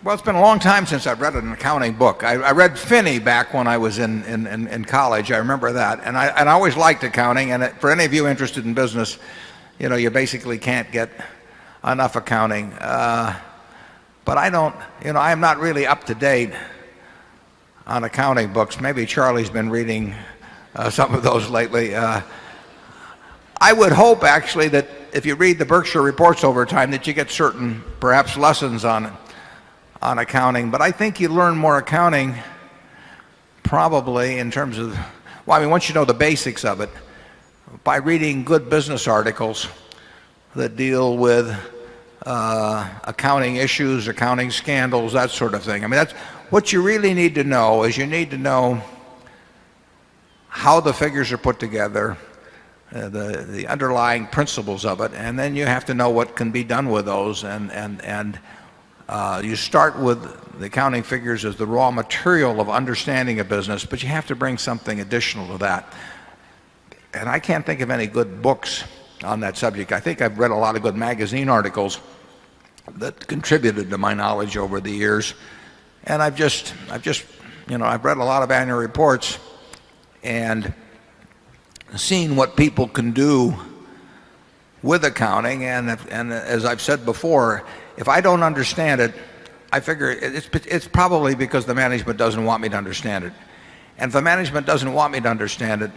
Well, it's been a long time since I've read an accounting book. I read Finney back when I was in college. I remember that. And I always liked accounting. And for any of you interested in business, you basically can't get enough accounting. But I don't, I am not really up to date on accounting books. Maybe Charlie's been reading some of those lately. I would hope actually that if you read the Berkshire reports over time that you get certain perhaps lessons on accounting. But I think you learn more accounting probably in terms of, well, I mean, once you know the basics of it, by reading good business articles that deal with accounting issues, accounting scandals, that sort of thing. I mean, that's what you really need to know. Is you need to know how the figures are put together, the underlying principles of it, and then you have to know what can be done with those. And you start with the accounting figures as the raw material of understanding a business, but you have to bring something additional to that. And I can't think of any good books on that subject. I think I've read a lot of good magazine articles that contributed to my knowledge over the years. And I've read a lot of annual reports and seen what people can do with accounting. And as I've said before, if I don't understand it, I figure it's probably because the management doesn't want me to understand it. And if the management doesn't want me to understand it,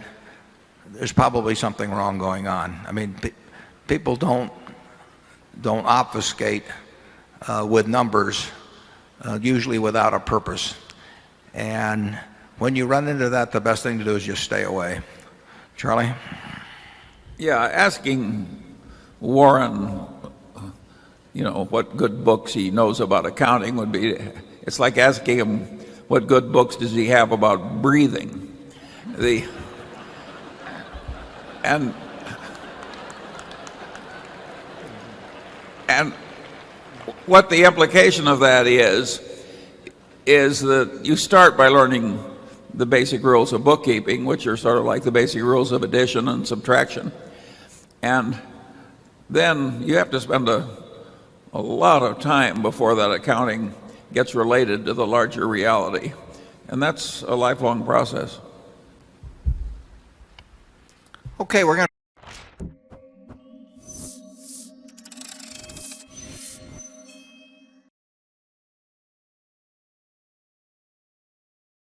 there's probably something wrong going on. I mean, people don't obfuscate with numbers, usually without a purpose. And when you run into that, the best thing to do is just stay away. Charlie? Yeah, asking Warren, what good books he knows about accounting would be, it's like asking him what good books does he have about breathing. And what the implication of that is that you start by learning the basic rules of bookkeeping, which are sort of like the basic rules of addition and subtraction. And then you have to spend a lot of time before that accounting gets related to the larger reality. And that's a lifelong process. Okay, we're going to